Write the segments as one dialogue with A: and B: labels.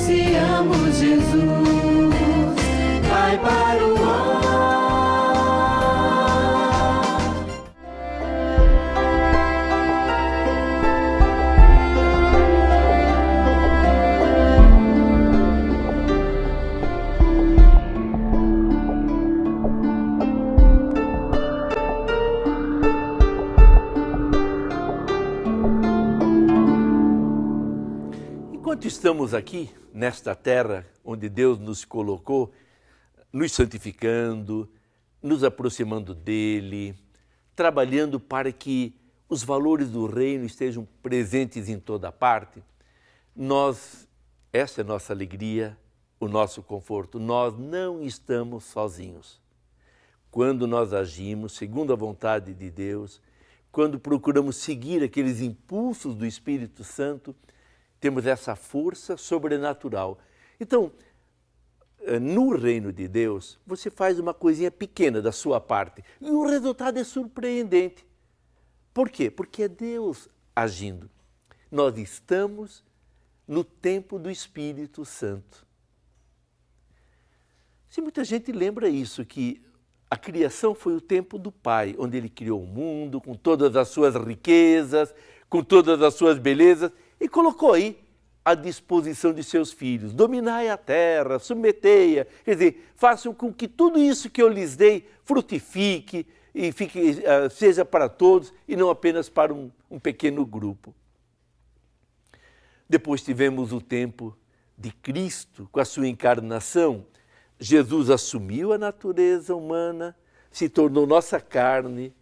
A: anunciamos Jesus, vai para o ar.
B: Enquanto estamos aqui, nesta terra onde Deus nos colocou, nos santificando, nos aproximando dEle, trabalhando para que os valores do reino estejam presentes em toda parte, essa é a nossa alegria, o nosso conforto, nós não estamos sozinhos. Quando nós agimos segundo a vontade de Deus, quando procuramos seguir aqueles impulsos do Espírito Santo, temos essa força sobrenatural. Então, no reino de Deus, você faz uma coisinha pequena da sua parte e o resultado é surpreendente. Por quê? Porque é Deus agindo. Nós estamos no tempo do Espírito Santo. Se muita gente lembra isso, que a criação foi o tempo do Pai, onde Ele criou o mundo com todas as suas riquezas, com todas as suas belezas, e colocou aí à disposição de seus filhos. Dominai a terra, submetei-a, quer dizer, façam com que tudo isso que eu lhes dei frutifique e seja para todos e não apenas para um pequeno grupo. Depois tivemos o tempo de Cristo, com a sua encarnação. Jesus assumiu a natureza humana, se tornou nossa carne,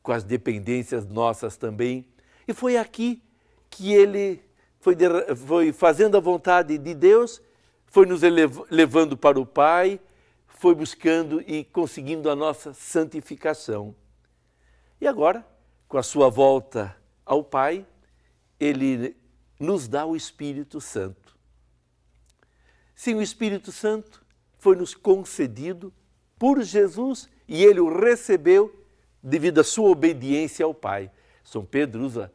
B: com as dependências nossas também, e foi aqui que Ele foi fazendo a vontade de Deus, foi nos levando para o Pai, foi buscando e conseguindo a nossa santificação. E agora, com a sua volta ao Pai, Ele nos dá o Espírito Santo. Sim, o Espírito Santo foi nos concedido por Jesus e Ele o recebeu devido à sua obediência ao Pai. São Pedro usa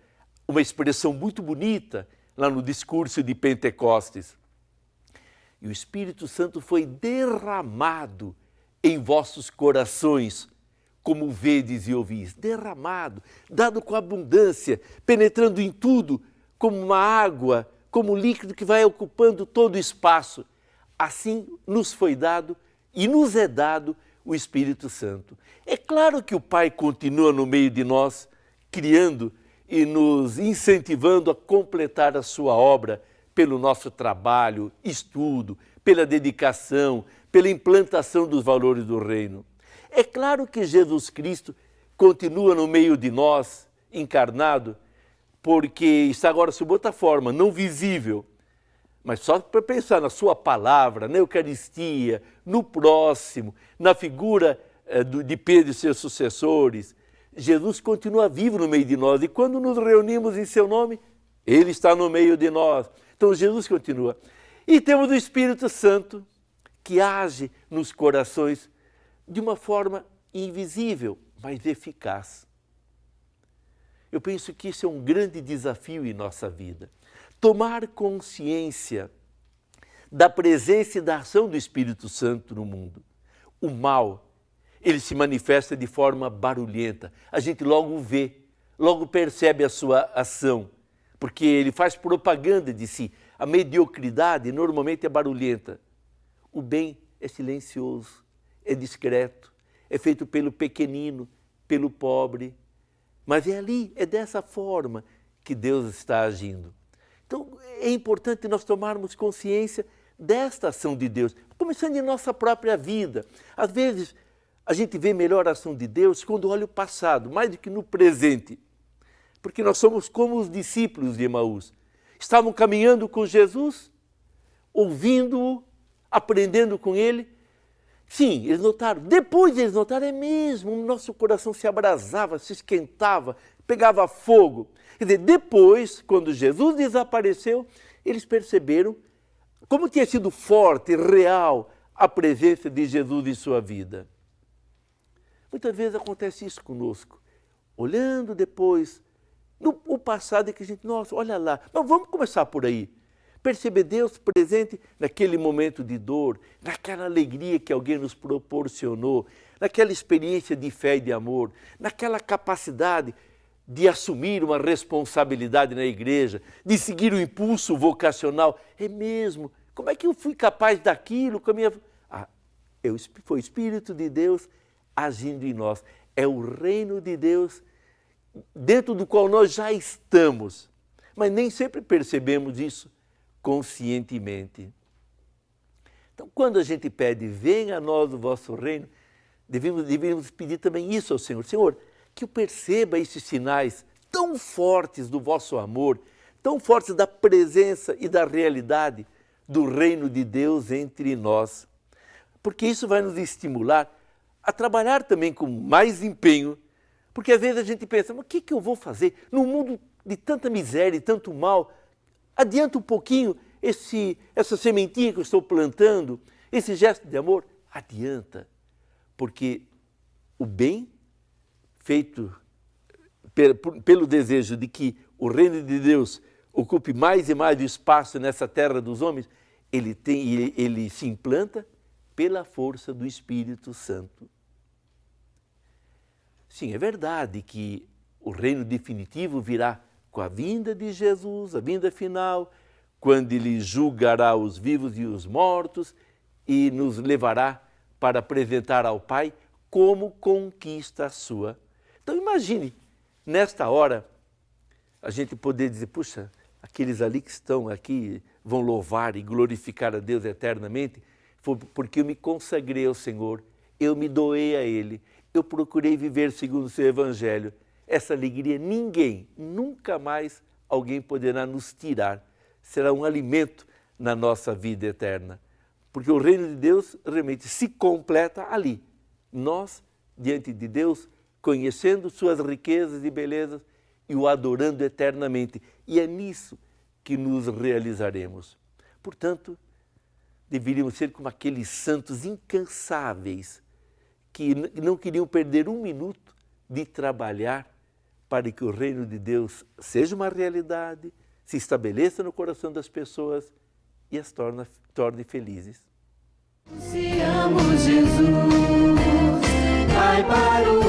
B: uma expressão muito bonita lá no discurso de Pentecostes. E o Espírito Santo foi derramado em vossos corações, como vedes e ouvis. Derramado, dado com abundância, penetrando em tudo, como uma água, como um líquido que vai ocupando todo o espaço. Assim nos foi dado e nos é dado o Espírito Santo. É claro que o Pai continua no meio de nós, criando e nos incentivando a completar a sua obra pelo nosso trabalho, estudo, pela dedicação, pela implantação dos valores do reino. É claro que Jesus Cristo continua no meio de nós, encarnado, porque está agora sob outra forma, não visível, mas só para pensar na sua palavra, na Eucaristia, no próximo, na figura de Pedro e seus sucessores. Jesus continua vivo no meio de nós e quando nos reunimos em seu nome, Ele está no meio de nós. Então Jesus continua. E temos o Espírito Santo que age nos corações de uma forma invisível, mas eficaz. Eu penso que isso é um grande desafio em nossa vida. Tomar consciência da presença e da ação do Espírito Santo no mundo. O mal, ele se manifesta de forma barulhenta. A gente logo vê, logo percebe a sua ação, porque ele faz propaganda de si. A mediocridade normalmente é barulhenta. O bem é silencioso, é discreto, é feito pelo pequenino, pelo pobre. Mas é ali, é dessa forma que Deus está agindo. Então é importante nós tomarmos consciência desta ação de Deus, começando em nossa própria vida. Às vezes, a gente vê melhor a ação de Deus quando olha o passado, mais do que no presente. Porque nós somos como os discípulos de Emaús. Estavam caminhando com Jesus, ouvindo-o, aprendendo com ele. Sim, eles notaram. Depois eles notaram, é mesmo, o nosso coração se abrasava, se esquentava, pegava fogo. Quer dizer, depois, quando Jesus desapareceu, eles perceberam como tinha sido forte, real, a presença de Jesus em sua vida. Muitas vezes acontece isso conosco. Olhando depois, o passado é que a gente, nossa, olha lá. Mas vamos começar por aí. Perceber Deus presente naquele momento de dor, naquela alegria que alguém nos proporcionou, naquela experiência de fé e de amor, naquela capacidade de assumir uma responsabilidade na igreja, de seguir o impulso vocacional. É mesmo? Como é que eu fui capaz daquilo? Foi o Espírito de Deus agindo em nós. É o reino de Deus dentro do qual nós já estamos, mas nem sempre percebemos isso conscientemente. Então, quando a gente pede, venha a nós o vosso reino, devemos pedir também isso ao Senhor. Senhor, que eu perceba esses sinais tão fortes do vosso amor, tão fortes da presença e da realidade do reino de Deus entre nós. Porque isso vai nos estimular a trabalhar também com mais empenho, porque às vezes a gente pensa, mas o que eu vou fazer num mundo de tanta miséria e tanto mal? Adianta um pouquinho essa sementinha que eu estou plantando, esse gesto de amor? Adianta, porque o bem feito pelo desejo de que o reino de Deus ocupe mais e mais espaço nessa terra dos homens, ele se implanta pela força do Espírito Santo. Sim, é verdade que o reino definitivo virá com a vinda de Jesus, a vinda final, quando ele julgará os vivos e os mortos e nos levará para apresentar ao Pai como conquista sua. Então imagine, nesta hora, a gente poder dizer, puxa, aqueles ali que estão aqui vão louvar e glorificar a Deus eternamente, foi porque eu me consagrei ao Senhor, eu me doei a Ele, eu procurei viver segundo o seu Evangelho. Essa alegria ninguém, nunca mais alguém poderá nos tirar. Será um alimento na nossa vida eterna. Porque o reino de Deus realmente se completa ali. Nós, diante de Deus, conhecendo suas riquezas e belezas e o adorando eternamente. E é nisso que nos realizaremos. Portanto, deveríamos ser como aqueles santos incansáveis que não queriam perder um minuto de trabalhar para que o reino de Deus seja uma realidade, se estabeleça no coração das pessoas e as torne felizes.
A: Se amo Jesus, vai para o